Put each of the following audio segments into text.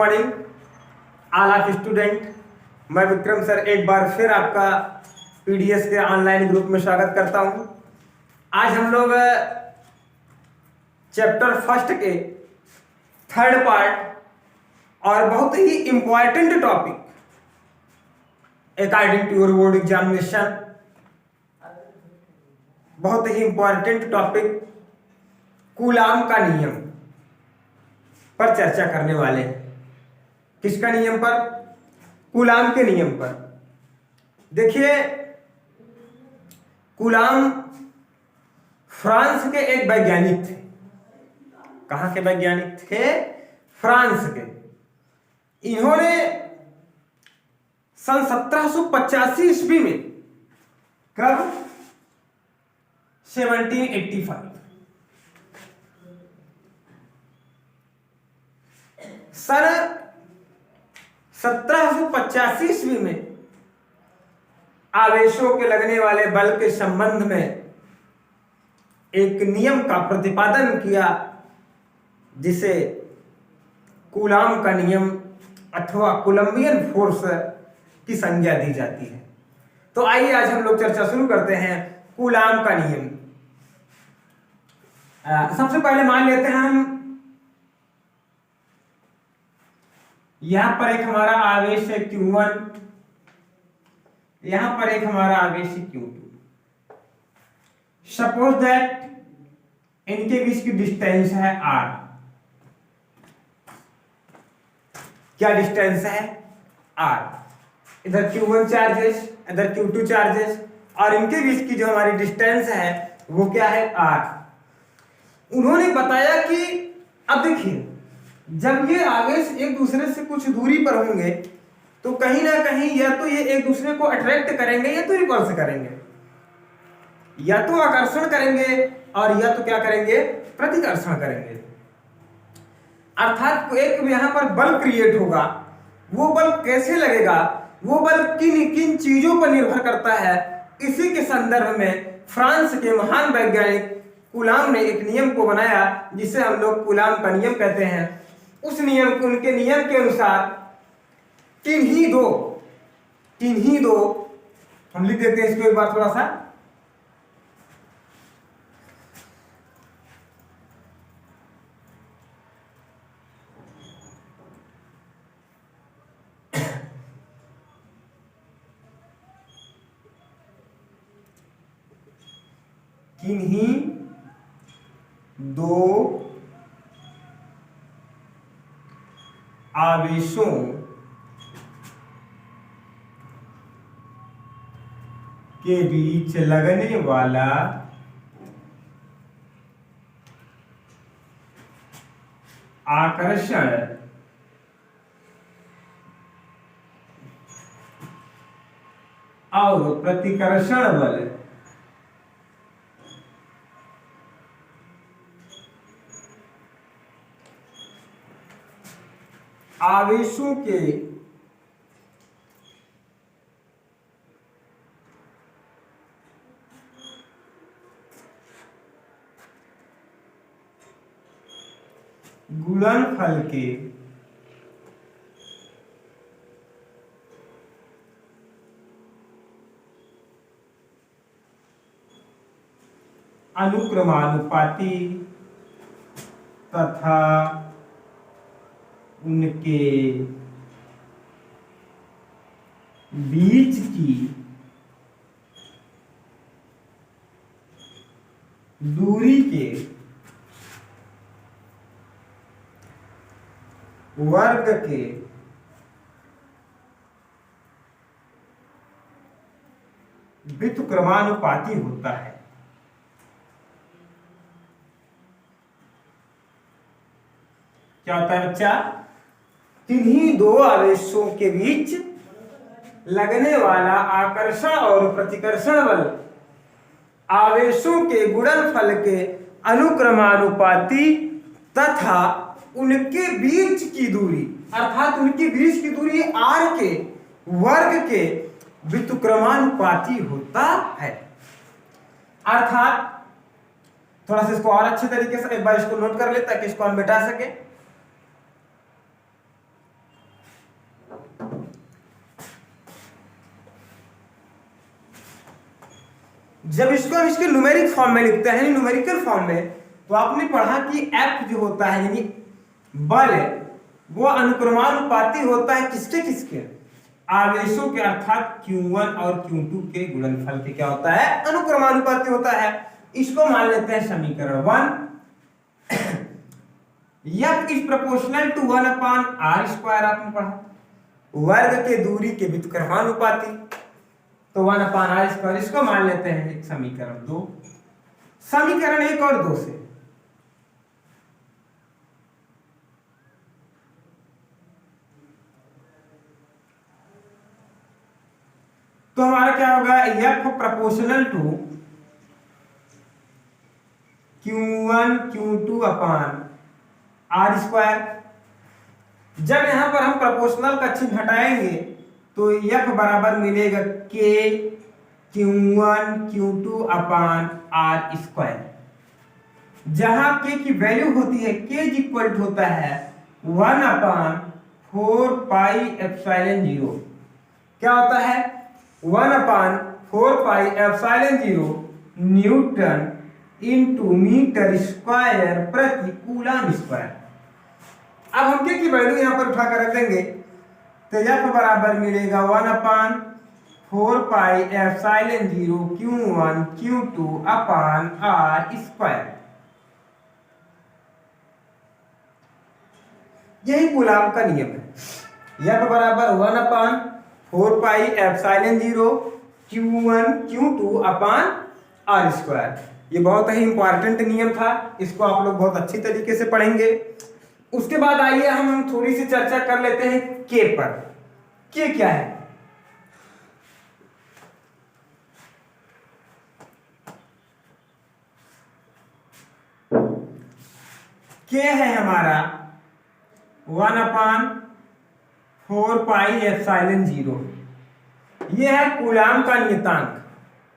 Morning all of student. मैं Vikram sir एक बार फिर आपका पीडीएस के ऑनलाइन ग्रुप में स्वागत करता हूं। आज हम लोग चैप्टर फर्स्ट के थर्ड पार्ट और बहुत ही important topic according to your board examination, बहुत ही इंपॉर्टेंट टॉपिक कूलाम का नियम पर चर्चा करने वाले हैं। किसका नियम पर? कूलाम के नियम पर। देखिए, कूलाम फ्रांस के एक वैज्ञानिक थे। कहां के वैज्ञानिक थे? फ्रांस के। इन्होंने सन 1785 ईस्वी में, कब? 1785 सन 1785 ईस्वी में आवेशों के लगने वाले बल के संबंध में एक नियम का प्रतिपादन किया, जिसे कूलाम का नियम अथवा कूलम्बियन फोर्स की संज्ञा दी जाती है। तो आइए आज हम लोग चर्चा शुरू करते हैं कूलाम का नियम। सबसे पहले मान लेते हैं हम, यहां पर एक हमारा आवेश है Q1, यहां पर एक हमारा आवेश है Q2। सपोज दैट इनके बीच की डिस्टेंस है R। क्या डिस्टेंस है? R। इधर Q1 चार्जेस, इधर Q2 चार्जेस, और इनके बीच की जो हमारी डिस्टेंस है वो क्या है? R। उन्होंने बताया कि अब देखिए, जब ये आवेश एक दूसरे से कुछ दूरी पर होंगे तो कहीं ना कहीं या तो ये एक दूसरे को अट्रैक्ट करेंगे या तो रिपल्स करेंगे, या तो आकर्षण करेंगे और या तो क्या करेंगे? प्रतिकर्षण करेंगे। अर्थात एक यहां पर बल क्रिएट होगा। वो बल कैसे लगेगा, वो बल किन किन चीजों पर निर्भर करता है, इसी के संदर्भ में फ्रांस के महान वैज्ञानिक कूलाम ने एक नियम को बनाया, जिसे हम लोग कूलाम का नियम कहते हैं। उस नियम को, उनके नियम के अनुसार किन्हीं दो हम लिख देते हैं इसको एक बार थोड़ा सा। किन्हीं दो आवेशों के बीच लगने वाला आकर्षण और प्रतिकर्षण बल आवेशों के गुणनफल के अनुक्रमानुपाती तथा उनके बीच की दूरी के वर्ग के व्युत्क्रमानुपाती होता है। क्या होता है बच्चा? किन्हीं दो आवेशों के बीच लगने वाला आकर्षण और प्रतिकर्षण बल आवेशों के गुणनफल के अनुक्रमानुपाती तथा उनके बीच की दूरी, अर्थात उनके बीच की दूरी R के वर्ग के व्युत्क्रमानुपाती होता है। अर्थात थोड़ा सा इसको और अच्छे तरीके से एक बार इसको नोट कर ले ताकि इसको हम मिटा सके। जब इसको हम इसके न्यूमेरिक फॉर्म में लिखते हैं, न्यूमेरिकल फॉर्म में, तो आपने पढ़ा कि एफ जो होता है यानी बल वो अनुक्रमानुपाती होता है किसके किसके, आवेशों के, अर्थात Q1 और Q2 के गुणनफल के क्या होता है, अनुक्रमानुपाती होता है। इसको मान लेते हैं समीकरण 1। F is proportional to 1/r², आपने पढ़ा वर्ग के दूरी के व्युत्क्रमानुपाती, तो 1/r², इसको मान लेते हैं एक समीकरण 2। समीकरण 1 और 2 से तो हमारा क्या होगा, F proportional to Q1 Q2/r²। जब यहां पर हम प्रोपोर्शनल का चिन्ह हटाएंगे तो F बराबर मिलेगा K Q1 Q2/r², जहां K की वैल्यू होती है, K इक्वल होता है 1/4πε0। क्या होता है, 1/4πε0 न्यूटन इंटू मीटर स्क्वायर प्रति कूलम स्क्वायर। अब हम K की वैल्यू यहां पर उठाकर रख देंगे तो F बराबर मिलेगा 1/4πε0 Q1 Q2/r²। यही कूलम का नियम है। F बराबर 1/4πε0 Q1 Q2/r²। ये बहुत ही इंपॉर्टेंट नियम था, इसको आप लोग बहुत अच्छी तरीके से पढ़ेंगे। उसके बाद आइए हम थोड़ी सी चर्चा कर लेते हैं K पर। K क्या है, K है हमारा 1/4πε0। ये है कूलम का नियतांक।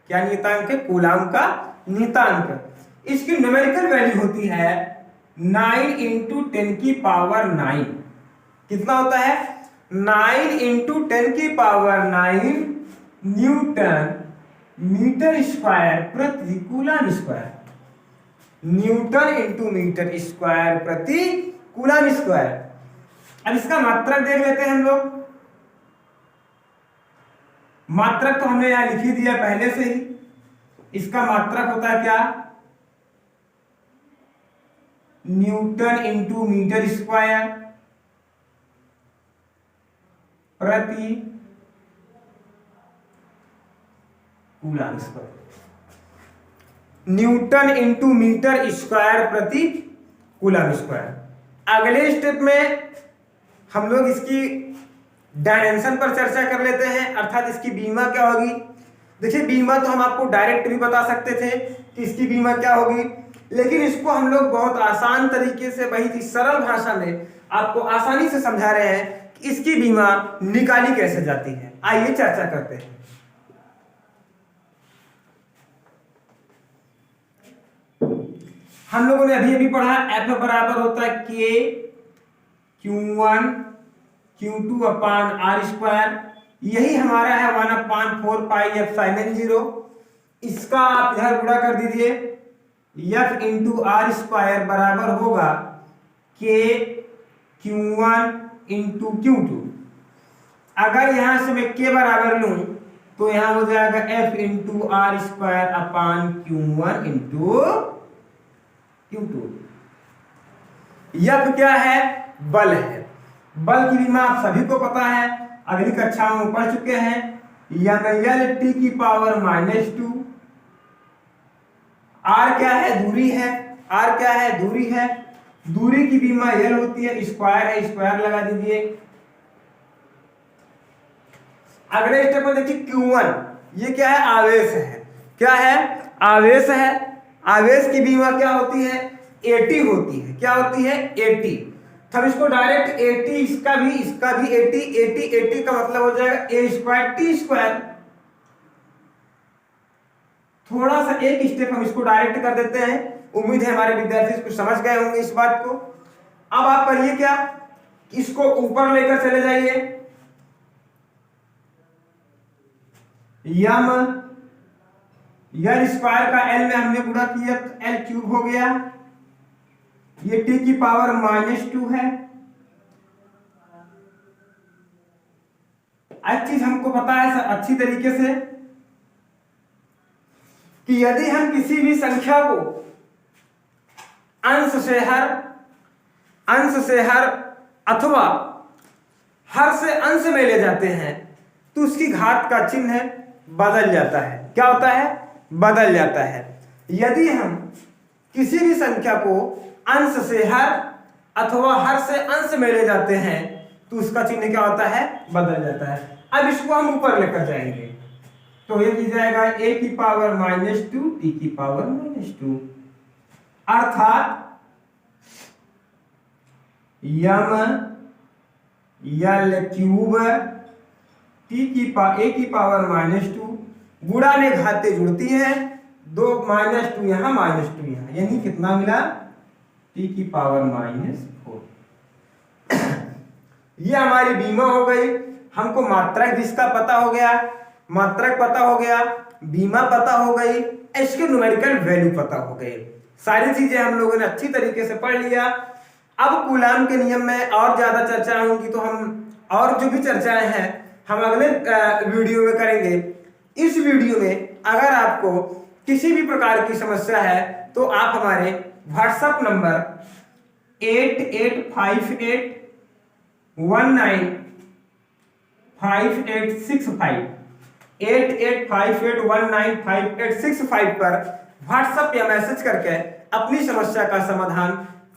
क्या नियतांक है, कूलम का नियतांक। इसकी न्यूमेरिकल वैल्यू होती है 9 × 10⁹। कितना होता है, 9 × 10⁹ न्यूटन मीटर स्क्वायर प्रति coulomb square. Newton into metre square प्रति कूलम स्क्वायर। अब इसका मात्रक देख लेते हैं हम लोग। मात्रक तो हमने यहां लिख ही दिया पहले से ही। इसका मात्रक होता है क्या, न्यूटन इंटू मीटर स्क्वायर प्रति coulomb square. Newton into metre square प्रति कूलम स्क्वायर। अगले स्टेप में हम लोग इसकी डायमेंशन पर चर्चा कर लेते हैं, अर्थात इसकी बीमा क्या होगी। देखिए बीमा तो हम आपको डायरेक्ट भी बता सकते थे कि इसकी बीमा क्या होगी, लेकिन इसको हम लोग बहुत आसान तरीके से, बहुत ही सरल भाषा में आपको आसानी से समझा रहे हैं कि इसकी बीमा निकाली कैसे जाती है। आइए चर्चा करते हैं। हम लोगों ने अभी अभी पढ़ा F बराबर होता है K Q1 Q2/r²। यही हमारा है 1/4πε0। इसका आप इधर गुणा कर दीजिए, F × r² बराबर होगा K Q1 × Q2। अगर यहां से मैं K बराबर लूं तो यहां हो जाएगा F × r²/Q1 × Q2। F क्या है, बल है। बल की बीमा आप सभी को पता है, अगली कक्षाओं में पढ़ चुके हैं। L/T⁻²। R क्या है, दूरी है। R क्या है, दूरी है। दूरी की बीमा L होती है, स्क्वायर है, स्क्वायर लगा दीजिए। अगले स्टेप में देखिए Q1, ये क्या है, आवेश है। क्या है, आवेश है। आवेश की बीमा क्या होती है, AT होती है। क्या होती है, AT। हम इसको डायरेक्ट AT, इसका भी AT का मतलब हो जाएगा A²T²। थोड़ा सा एक स्टेप हम इसको डायरेक्ट कर देते हैं। उम्मीद है हमारे विद्यार्थी इसको समझ गए होंगे इस बात को। अब आप करिए क्या, इसको ऊपर लेकर चले जाइए। एल स्क्वायर का एल में हमने गुणा किया तो एल क्यूब हो गया, ये टी की पावर -2 है। एक चीज हमको पता है अच्छी तरीके से कि यदि हम किसी भी संख्या को अंश से हर अथवा हर से अंश में ले जाते हैं तो उसकी घात का चिन्ह बदल जाता है। क्या होता है? बदल जाता है। यदि हम किसी भी संख्या को अंश से हर अथवा हर से अंश में ले जाते हैं तो उसका चिन्ह क्या होता है? बदल जाता है। अब इसको हम ऊपर लेकर जाएंगे तो ये की जाएगा a की पावर -2 t की पावर -2, अर्थात यम यल क्यूब a की पावर -2 गुणा ने घातें जुड़ती हैं, 2 -2 यहाँ -2 यहाँ, यानी कितना मिला? t की पावर -4। ये हमारी बीमा हो गई। हमको मात्रक जिसका पता हो गया, मात्रक पता हो गया, बीमा पता हो गई, इसके न्यूमेरिकल वैल्यू पता हो गए। सारी चीजें हम लोगों ने अच्छी तरीके से पढ़ लिया। अब कूलाम के नियम में और ज्यादा चर्चा होंगी तो हम और जो भी चर्चाएं हैं हम अगले वीडियो में करेंगे। इस वीडियो में अगर आपको किसी भी प्रकार की समस्या है तो आप हमारे व्हाट्सएप नंबर 8858195865 पर व्हाट्सएप या मैसेज करके अपनी समस्या का समाधान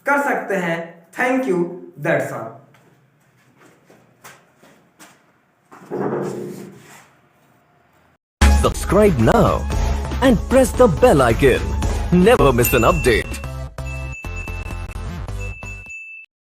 कर सकते हैं। Thank you, that's all. Subscribe now and press the bell icon. Never miss an update.